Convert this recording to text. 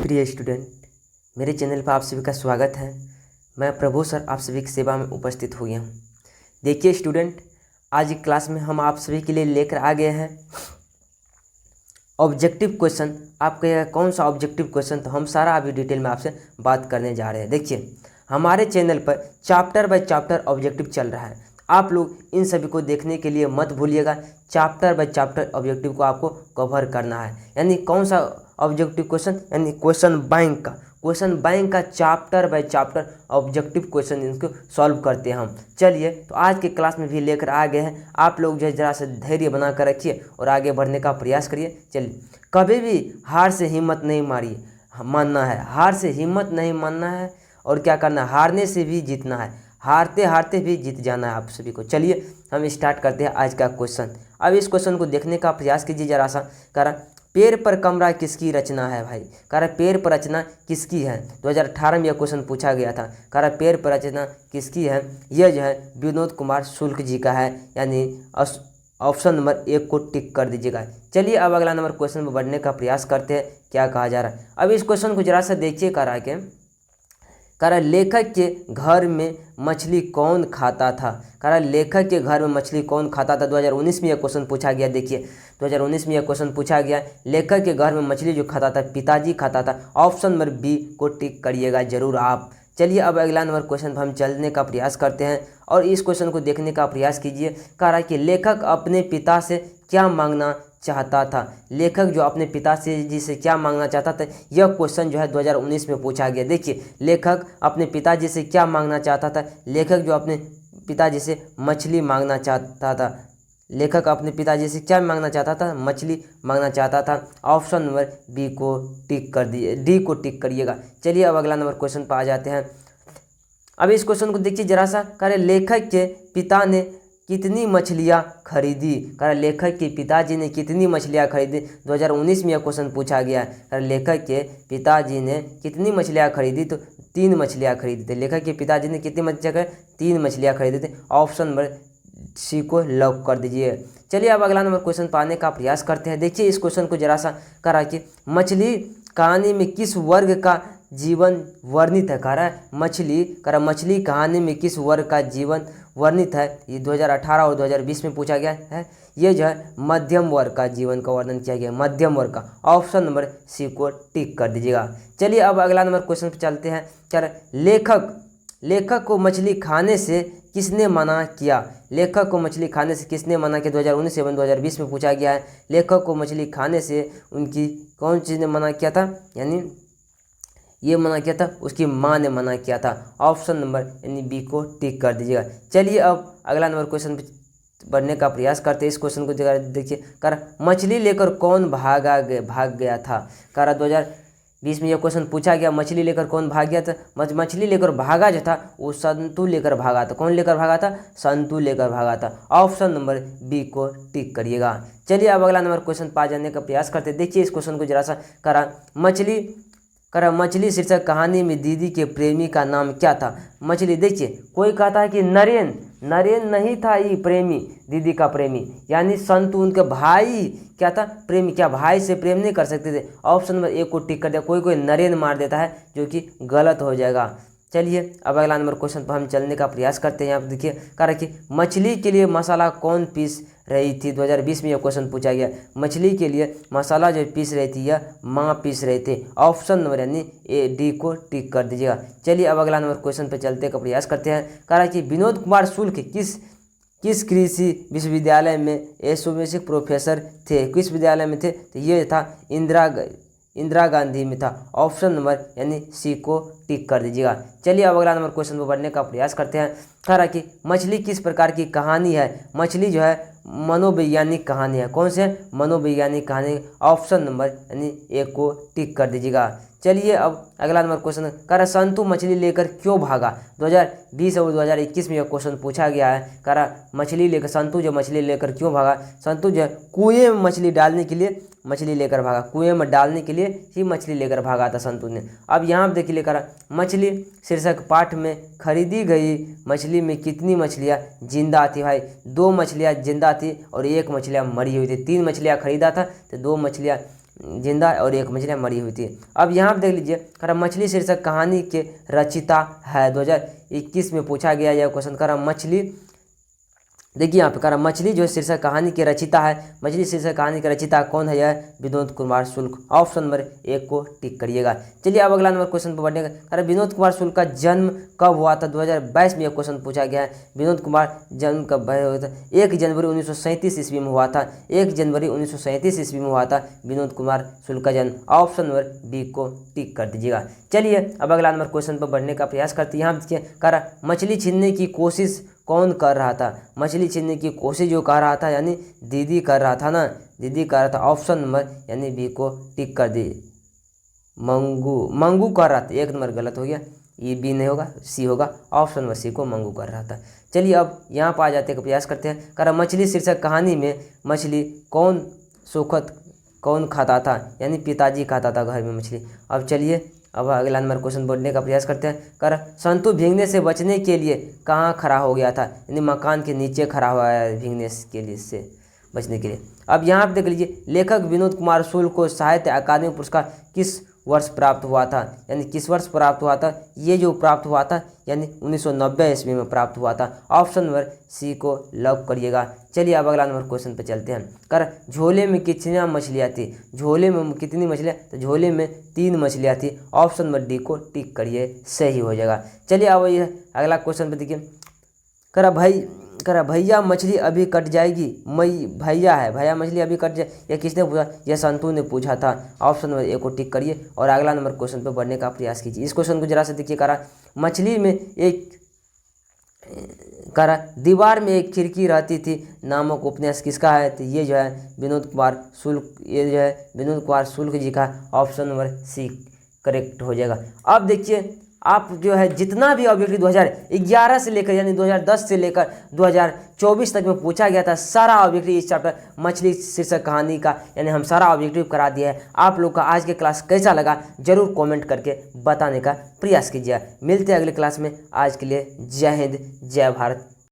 प्रिय स्टूडेंट, मेरे चैनल पर आप सभी का स्वागत है। मैं प्रभु सर आप सभी की सेवा में उपस्थित हो गया हूँ। देखिए स्टूडेंट, आज की क्लास में हम आप सभी के लिए लेकर आ गए हैं ऑब्जेक्टिव क्वेश्चन। आप कहेगा कौन सा ऑब्जेक्टिव क्वेश्चन, तो हम सारा अभी डिटेल में आपसे बात करने जा रहे हैं। देखिए, हमारे चैनल पर चैप्टर बाय चैप्टर ऑब्जेक्टिव चल रहा है। आप लोग इन सभी को देखने के लिए मत भूलिएगा। चैप्टर बाय चैप्टर ऑब्जेक्टिव को आपको कवर करना है। यानी कौन सा ऑब्जेक्टिव क्वेश्चन, यानी क्वेश्चन बैंक का chapter by chapter objective question इनको सॉल्व करते हैं हम। चलिए, तो आज के क्लास में भी लेकर आ गए हैं। आप लोग जो है जरा से धैर्य बना कर रखिए और आगे बढ़ने का प्रयास करिए। चलिए, कभी भी हार से हिम्मत नहीं मानना है। हार से हिम्मत नहीं मानना है और क्या करना है, हारने से भी जीतना है। हारते हारते भी जीत जाना है आप सभी को। चलिए, हम स्टार्ट करते हैं आज का क्वेश्चन। अब इस क्वेश्चन को देखने का प्रयास कीजिए जरा सा। करा पेड़ पर कमरा किसकी रचना है भाई? करा पेड़ पर रचना किसकी है? 2018 में यह क्वेश्चन पूछा गया था। करा पेड़ पर रचना किसकी है? यह जो है विनोद कुमार शुक्ल जी का है। यानी ऑप्शन नंबर 1 को टिक कर दीजिएगा। चलिए, अब अगला नंबर क्वेश्चन में बढ़ने का प्रयास करते हैं। क्या कहा जा रहा है, अब इस क्वेश्चन को जरा सा देखिए। करा लेखक के घर में मछली कौन खाता था? करा लेखक के घर में मछली कौन खाता था? 2019 में यह क्वेश्चन पूछा गया। देखिए, 2019 में यह क्वेश्चन पूछा गया। लेखक के घर में मछली जो खाता था, पिताजी खाता था। ऑप्शन नंबर बी को टिक करिएगा जरूर आप। चलिए, अब अगला नंबर क्वेश्चन पर हम चलने का प्रयास करते हैं और इस क्वेश्चन को देखने का प्रयास कीजिए। कह रहा है कि लेखक अपने पिता से क्या मांगना चाहता था? लेखक जो अपने पिता से जी से क्या मांगना चाहता था, यह क्वेश्चन जो है 2019 में पूछा गया। देखिए, लेखक अपने पिताजी से क्या मांगना चाहता था? लेखक जो अपने पिताजी से मछली मांगना चाहता था। लेखक अपने पिताजी से क्या मांगना चाहता था? मछली मांगना चाहता था। ऑप्शन नंबर बी को टिक कर दिए, डी को टिक करिएगा। चलिए, अब अगला नंबर क्वेश्चन पर आ जाते हैं। अब इस क्वेश्चन को देखिए जरा सा। कह लेखक के पिता ने कितनी मछलियाँ खरीदी? कह लेखक के पिताजी ने कितनी मछलियाँ खरीदी? 2019 में यह क्वेश्चन पूछा गया है। लेखक के पिताजी ने कितनी मछलियाँ खरीदी? तो 3 मछलियाँ खरीदी थे। लेखक के पिताजी ने कितनी मछलियाँ खरीदी? 3 मछलियाँ खरीदी थे। ऑप्शन नंबर सी को लॉक कर दीजिए। चलिए, अब अगला नंबर क्वेश्चन पाने का प्रयास करते हैं। देखिए, इस क्वेश्चन को जरा सा करा कि मछली कहानी में किस वर्ग का जीवन वर्णित है? कह रहा है मछली कहानी में किस वर्ग का जीवन वर्णित है? ये 2018 और 2020 में पूछा गया है। ये जो है मध्यम वर्ग का जीवन का वर्णन किया गया, मध्यम वर्ग का। ऑप्शन नंबर सी को टिक कर दीजिएगा। चलिए, अब अगला नंबर क्वेश्चन पर चलते हैं। क्या लेखक को मछली खाने से किसने मना किया? लेखक को मछली खाने से किसने मना किया? 2019 एवं 2020 में पूछा गया है। लेखक को मछली खाने से उनकी कौन चीज़ ने मना किया था? यानी ये मना किया था, उसकी माँ ने मना किया था। ऑप्शन नंबर यानी बी को टिक कर दीजिएगा। चलिए, अब अगला नंबर क्वेश्चन पे बढ़ने का प्रयास करते हैं। इस क्वेश्चन को देखिए। मछली लेकर कौन भाग गया था? 2020 में यह क्वेश्चन पूछा गया, मछली लेकर कौन भाग गया था? मछली लेकर भागा जो था वो संतु लेकर भागा था। कौन लेकर भागा था? संतु लेकर भागा था। ऑप्शन नंबर बी को टिक करिएगा। चलिए, अब अगला नंबर क्वेश्चन पा जाने का प्रयास करते हैं। देखिए, इस क्वेश्चन को जरा सा मछली शीर्षक कहानी में दीदी के प्रेमी का नाम क्या था? मछली, देखिए, कोई कहता है कि नरेन नहीं था ये प्रेमी, दीदी का प्रेमी, यानी संतु उनके भाई क्या था? प्रेमी। क्या भाई से प्रेम नहीं कर सकते थे? ऑप्शन नंबर 1 को टिक कर दिया। कोई नरेन मार देता है, जो कि गलत हो जाएगा। चलिए, अब अगला नंबर क्वेश्चन पर हम चलने का प्रयास करते हैं। यहाँ पर देखिए, कह रहा है कि मछली के लिए मसाला कौन पीस रही थी? 2020 में यह क्वेश्चन पूछा गया। मछली के लिए मसाला जो पीस रही थी, यह माँ पीस रहे थे। ऑप्शन नंबर यानी ए डी को टिक कर दीजिएगा। चलिए, अब अगला नंबर क्वेश्चन पर चलते का प्रयास करते हैं। कह रहा है कि विनोद कुमार शुक्ल किस कृषि विश्वविद्यालय में एसोसिएट प्रोफेसर थे? किस विद्यालय में थे? तो ये था इंदिरा गांधी में था। ऑप्शन नंबर यानी सी को टिक कर दीजिएगा। चलिए, अब अगला नंबर क्वेश्चन पर बढ़ने का प्रयास करते हैं। कह रहा कि मछली किस प्रकार की कहानी है? मछली जो है मनोवैज्ञानिक कहानी है। कौन से? मनोवैज्ञानिक कहानी। ऑप्शन नंबर यानी ए को टिक कर दीजिएगा। चलिए, अब अगला नंबर क्वेश्चन कह रहा संतु मछली लेकर क्यों भागा? 2020 और 2021 में यह क्वेश्चन पूछा गया है। कह रहा संतु जो मछली लेकर क्यों भागा? संतु जो है कुएं में मछली डालने के लिए मछली लेकर भागा। कुएं में डालने के लिए ही मछली लेकर भागा था संतु ने। अब यहाँ पर देखिए, लेकर मछली शीर्षक पाठ में खरीदी गई मछली में कितनी मछलियाँ जिंदा थी? भाई 2 मछलियाँ जिंदा थी और 1 मछलियाँ मरी हुई थी। 3 मछलियाँ खरीदा था तो 2 मछलियाँ जिंदा और एक मछलियाँ मरी हुई थी। अब यहाँ पर देख लीजिए, कह रहा मछली शीर्षक कहानी के रचिता है। 2021 में पूछा गया यह क्वेश्चन। कह रहा मछली, देखिए यहाँ पे कह रहा मछली जो शीर्षक कहानी के रचिता है, मछली शीर्षक कहानी के रचिता कौन है? यह विनोद कुमार शुक्ल। ऑप्शन नंबर 1 को टिक करिएगा। चलिए अब अगला नंबर क्वेश्चन पर बढ़ने का। कह रहा विनोद कुमार शुक्ल का जन्म कब हुआ था? 2022 में यह क्वेश्चन पूछा गया है। विनोद कुमार जन्म कब हुआ था? 1 जनवरी 1937 ईस्वी में हुआ था। 1 जनवरी 1937 ईस्वी में हुआ था विनोद कुमार शुक्ल का जन्म। ऑप्शन नंबर बी को टिक कर दीजिएगा। चलिए अब अगला नंबर क्वेश्चन पर बढ़ने का प्रयास करते हैं। यहाँ देखिए, कह रहा मछली छीनने की कोशिश कौन कर रहा था? मछली छीनने की कोशिश जो कर रहा था यानी दीदी कर रहा था ना, दीदी कर रहा था। ऑप्शन नंबर यानी बी को टिक कर दी। मंगू कर रहा था। 1 नंबर गलत हो गया, ये बी नहीं होगा, सी होगा। ऑप्शन नंबर सी को मंगू कर रहा था। चलिए अब यहाँ पर आ जाते का प्रयास करते हैं। कह रहा मछली शीर्षक कहानी में मछली कौन खाता था? यानी पिताजी खाता था घर में मछली। अब चलिए अब अगला नंबर क्वेश्चन बढ़ने का प्रयास करते हैं। कर संतु भीगने से बचने के लिए कहाँ खड़ा हो गया था? यानी मकान के नीचे खड़ा हुआ है भीगने के लिए, से बचने के लिए। अब यहाँ पे देख लीजिए, लेखक विनोद कुमार शुक्ल को साहित्य अकादमी पुरस्कार किस वर्ष प्राप्त हुआ था? यानी किस वर्ष प्राप्त हुआ था? ये जो प्राप्त हुआ था यानी 1990 ईस्वी में प्राप्त हुआ था। ऑप्शन नंबर सी को लॉक करिएगा। चलिए अब अगला नंबर क्वेश्चन पे चलते हैं। कर झोले में कितनी मछलियाँ थी? झोले में कितनी मछलियाँ? तो झोले में 3 मछलियाँ थी। ऑप्शन नंबर डी को टिक करिए, सही हो जाएगा। चलिए अब ये अगला क्वेश्चन पे देखिए। करा भैया मछली अभी कट जाएगी। भैया मछली अभी कट जाए, यह किसने पूछा? यह संतू ने पूछा था। ऑप्शन नंबर ए को टिक करिए और अगला नंबर क्वेश्चन पे बढ़ने का प्रयास कीजिए। इस क्वेश्चन को जरा से देखिए। करा मछली में एक करा दीवार में एक खिड़की रहती थी नामक उपन्यास किसका है? तो ये जो है विनोद कुमार शुक्ल, ये जो है विनोद कुमार शुक्ल जी का। ऑप्शन नंबर सी करेक्ट हो जाएगा। अब देखिए, आप जो है जितना भी ऑब्जेक्टिव 2011 से लेकर यानी 2010 से लेकर 2024 तक में पूछा गया था, सारा ऑब्जेक्टिव इस चैप्टर मछली शीर्षक कहानी का यानी हम सारा ऑब्जेक्टिव करा दिया है। आप लोग का आज के क्लास कैसा लगा जरूर कमेंट करके बताने का प्रयास कीजिए। मिलते हैं अगले क्लास में। आज के लिए जय हिंद, जय भारत।